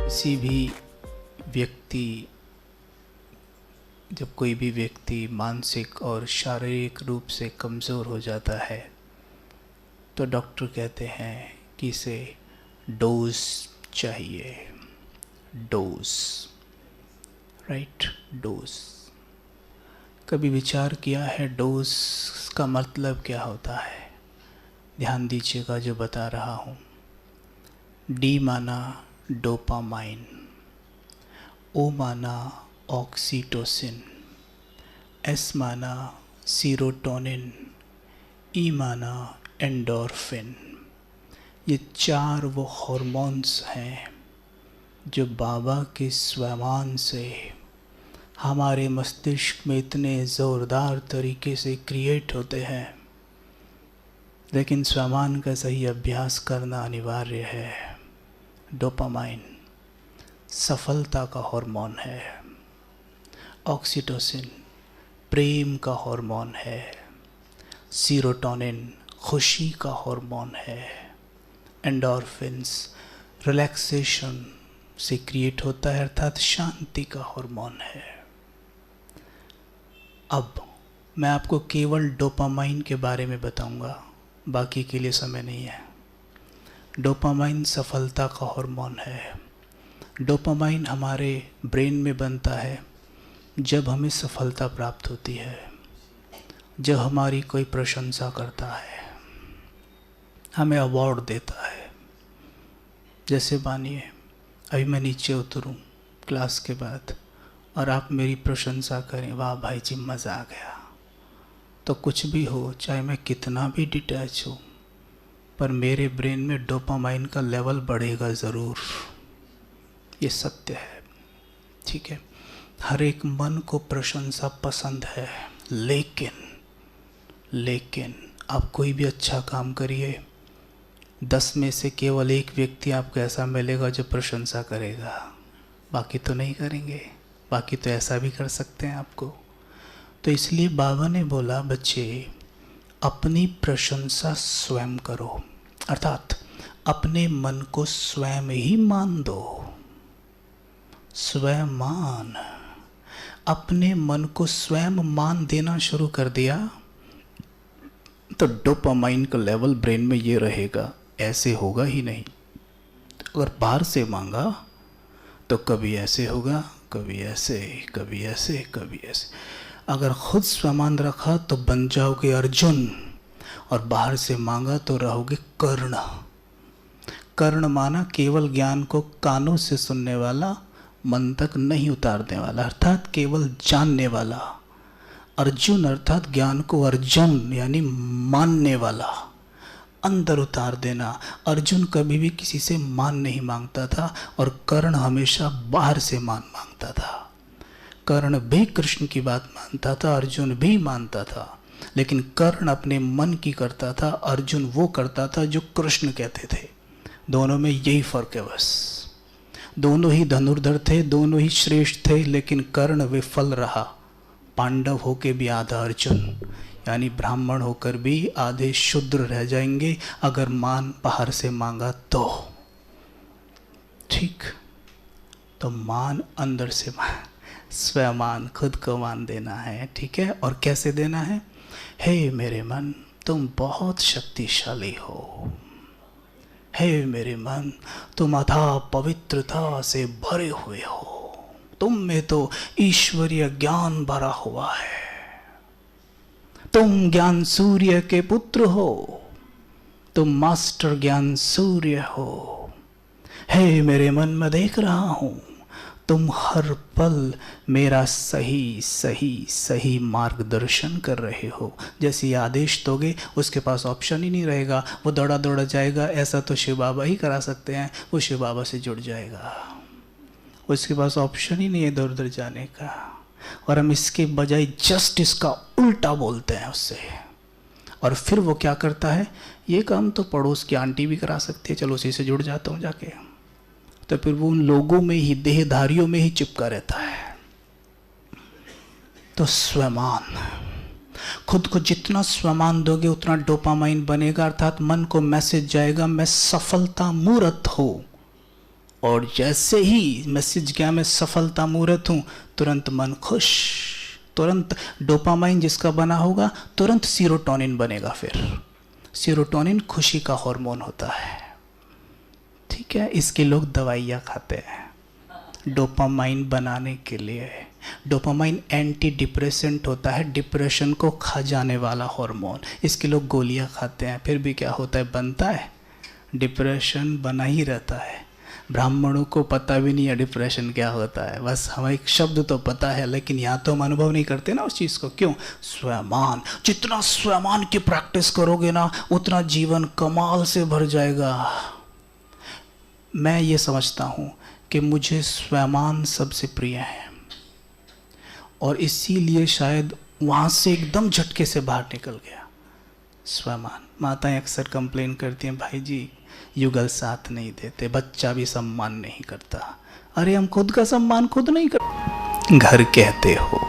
किसी भी व्यक्ति जब कोई भी व्यक्ति मानसिक और शारीरिक रूप से कमज़ोर हो जाता है तो डॉक्टर कहते हैं कि इसे डोज चाहिए। Dose, right? डोज। कभी विचार किया है डोज का मतलब क्या होता है? ध्यान दीजिएगा जो बता रहा हूँ। डी माना डोपामाइन, ओ माना ऑक्सीटोसिन, एस माना सीरोटोनिन, ई माना एंडोर्फिन। ये चार वो हार्मोन्स हैं जो बाबा के स्वयमान से हमारे मस्तिष्क में इतने ज़ोरदार तरीके से क्रिएट होते हैं, लेकिन स्वयमान का सही अभ्यास करना अनिवार्य है। डोपामाइन सफलता का हार्मोन है, ऑक्सीटोसिन प्रेम का हार्मोन है, सीरोटोनिन खुशी का हार्मोन है, एंडोर्फिन्स रिलैक्सेशन से क्रिएट होता है अर्थात शांति का हार्मोन है। अब मैं आपको केवल डोपामाइन के बारे में बताऊंगा, बाकी के लिए समय नहीं है। डोपामाइन सफलता का हार्मोन है। डोपामाइन हमारे ब्रेन में बनता है जब हमें सफलता प्राप्त होती है, जब हमारी कोई प्रशंसा करता है, हमें अवार्ड देता है। जैसे मानिए अभी मैं नीचे उतरूं क्लास के बाद और आप मेरी प्रशंसा करें, वाह भाई जी मज़ा आ गया, तो कुछ भी हो, चाहे मैं कितना भी डिटैच हूँ, पर मेरे ब्रेन में डोपामाइन का लेवल बढ़ेगा ज़रूर। ये सत्य है, ठीक है? हर एक मन को प्रशंसा पसंद है, लेकिन आप कोई भी अच्छा काम करिए, 10 में से केवल एक व्यक्ति आपको ऐसा मिलेगा जो प्रशंसा करेगा, बाकी तो नहीं करेंगे। बाकी तो ऐसा भी कर सकते हैं आपको। तो इसलिए बाबा ने बोला, बच्चे अपनी प्रशंसा स्वयं करो, अर्थात अपने मन को स्वयं ही मान दो। स्वयं मान, अपने मन को स्वयं मान देना शुरू कर दिया तो डोपामाइन का लेवल ब्रेन में ये रहेगा, ऐसे होगा ही नहीं। अगर बाहर से मांगा तो कभी ऐसे होगा, कभी ऐसे, कभी ऐसे, कभी ऐसे। अगर खुद स्वमान रखा तो बन जाओगे अर्जुन, और बाहर से मांगा तो रहोगे कर्ण। कर्ण माना केवल ज्ञान को कानों से सुनने वाला, मन तक नहीं उतारने वाला, अर्थात केवल जानने वाला। अर्जुन अर्थात ज्ञान को अर्जुन यानी मानने वाला, अंदर उतार देना। अर्जुन कभी भी किसी से मान नहीं मांगता था और कर्ण हमेशा बाहर से मान मांगता था। कर्ण भी कृष्ण की बात मानता था, अर्जुन भी मानता था, लेकिन कर्ण अपने मन की करता था, अर्जुन वो करता था जो कृष्ण कहते थे। दोनों में यही फर्क है बस। दोनों ही धनुर्धर थे, दोनों ही श्रेष्ठ थे, लेकिन कर्ण विफल रहा। पांडव होके भी आधा अर्जुन, यानी ब्राह्मण होकर भी आधे शूद्र रह जाएंगे अगर मान बाहर से मांगा तो। ठीक? तो मान अंदर से मान, स्वयं खुद को मान देना है, ठीक है? और कैसे देना है? हे मेरे मन, तुम बहुत शक्तिशाली हो। हे मेरे मन, तुम अथाह पवित्रता से भरे हुए हो। तुम में तो ईश्वरीय ज्ञान भरा हुआ है। तुम ज्ञान सूर्य के पुत्र हो, तुम मास्टर ज्ञान सूर्य हो। हे मेरे मन, मैं देख रहा हूं तुम हर पल मेरा सही सही सही मार्गदर्शन कर रहे हो। जैसे ही आदेश दोगे उसके पास ऑप्शन ही नहीं रहेगा, वो दौड़ा दौड़ा जाएगा। ऐसा तो शिव बाबा ही करा सकते हैं, वो शिव बाबा से जुड़ जाएगा, उसके पास ऑप्शन ही नहीं है इधर उधर जाने का। और हम इसके बजाय जस्ट इसका उल्टा बोलते हैं उससे। और फिर वो क्या करता है, ये काम तो पड़ोस की आंटी भी करा सकती है, चलो उसी से जुड़ जाता हूँ जाके। तो फिर वो उन लोगों में ही, देहधारियों में ही चिपका रहता है। तो स्वमान, खुद को जितना स्वमान दोगे उतना डोपामाइन बनेगा, अर्थात मन को मैसेज जाएगा, मैं सफलता मूर्त हूँ। और जैसे ही मैसेज गया मैं सफलता मूर्त हूँ, तुरंत मन खुश, तुरंत डोपामाइन जिसका बना होगा तुरंत सीरोटोनिन बनेगा। फिर सीरोटोनिन खुशी का हार्मोन होता है, ठीक है। इसके लोग दवाइयाँ खाते हैं डोपामाइन बनाने के लिए। डोपामाइन एंटी डिप्रेसेंट होता है, डिप्रेशन को खा जाने वाला हार्मोन। इसके लोग गोलियां खाते हैं, फिर भी क्या होता है, बनता है, डिप्रेशन बना ही रहता है। ब्राह्मणों को पता भी नहीं है डिप्रेशन क्या होता है, बस हमें एक शब्द तो पता है, लेकिन यहाँ तो हम अनुभव नहीं करते ना उस चीज़ को। क्यों? स्वयमान। जितना स्वयमान की प्रैक्टिस करोगे ना, उतना जीवन कमाल से भर जाएगा। मैं ये समझता हूँ कि मुझे स्वयमान सबसे प्रिय है, और इसीलिए शायद वहाँ से एकदम झटके से बाहर निकल गया। स्वयमान। माताएं अक्सर कंप्लेन करती हैं, भाई जी युगल साथ नहीं देते, बच्चा भी सम्मान नहीं करता। अरे हम खुद का सम्मान खुद नहीं कर। घर कहते हो,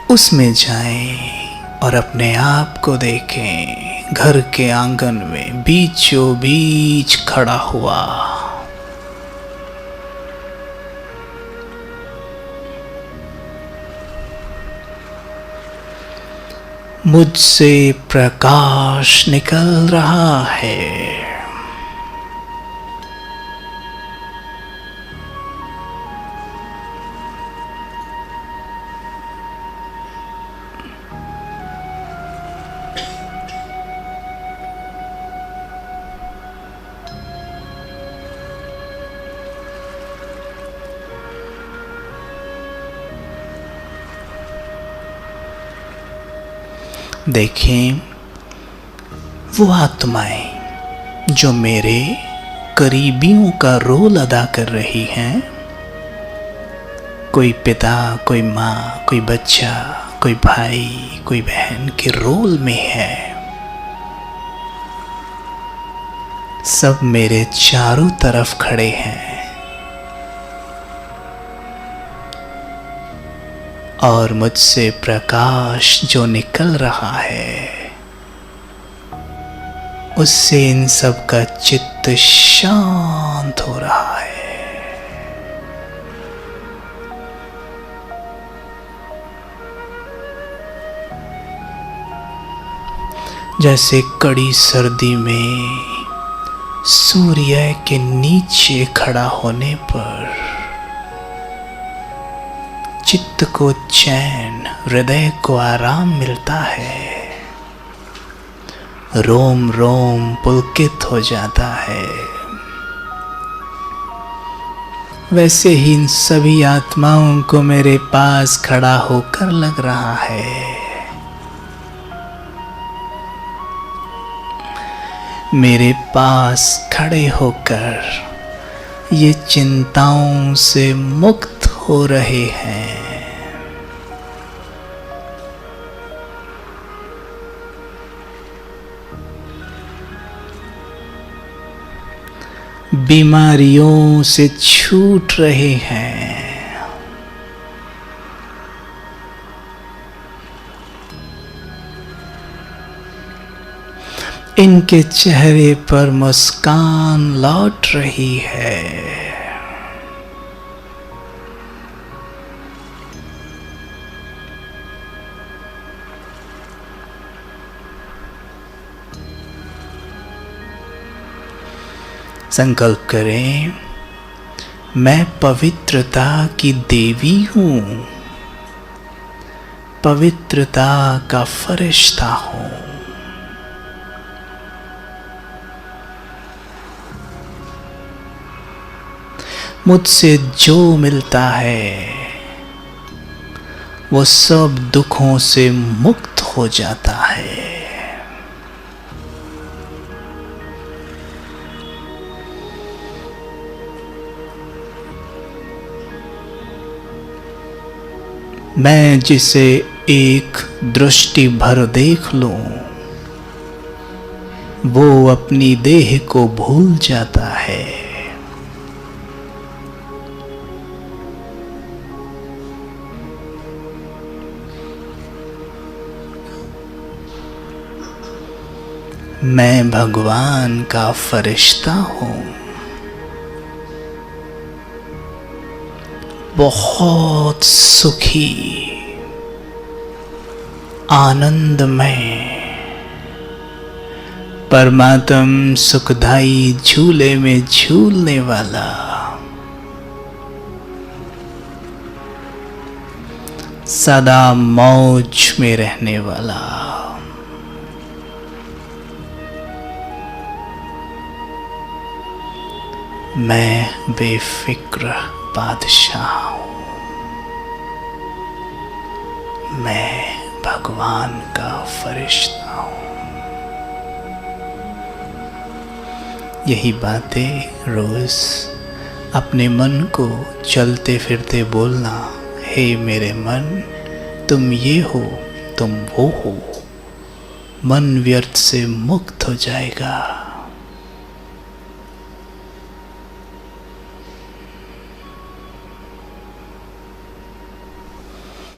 उसमें जाएं और अपने आप को देखें। घर के आंगन में बीचों बीच खड़ा हुआ, मुझसे प्रकाश निकल रहा है। देखें, वो आत्माएं जो मेरे करीबियों का रोल अदा कर रही हैं, कोई पिता, कोई माँ, कोई बच्चा, कोई भाई, कोई बहन के रोल में है, सब मेरे चारों तरफ खड़े हैं। और मुझसे प्रकाश जो निकल रहा है, उससे इन सब का चित्त शांत हो रहा है। जैसे कड़ी सर्दी में सूर्य के नीचे खड़ा होने पर चित्त को चैन, हृदय को आराम मिलता है, रोम रोम पुलकित हो जाता है, वैसे ही इन सभी आत्माओं को मेरे पास खड़ा होकर लग रहा है, मेरे पास खड़े होकर ये चिंताओं से मुक्त हो रहे हैं। बीमारियों से छूट रहे हैं। इनके चेहरे पर मुस्कान लौट रही है। संकल्प करें, मैं पवित्रता की देवी हूँ, पवित्रता का फरिश्ता हूँ। मुझसे जो मिलता है वो सब दुखों से मुक्त हो जाता है। मैं जिसे एक दृष्टि भर देख लूं, वो अपनी देह को भूल जाता है। मैं भगवान का फरिश्ता हूँ। बहुत सुखी, आनंदमय, परमात्म सुखदाई झूले में झूलने वाला, सदा मौज में रहने वाला, मैं बेफिक्र बादशाह हूँ, मैं भगवान का फरिश्ता हूँ। यही बातें रोज अपने मन को चलते फिरते बोलना। हे मेरे मन, तुम ये हो, तुम वो हो। मन व्यर्थ से मुक्त हो जाएगा।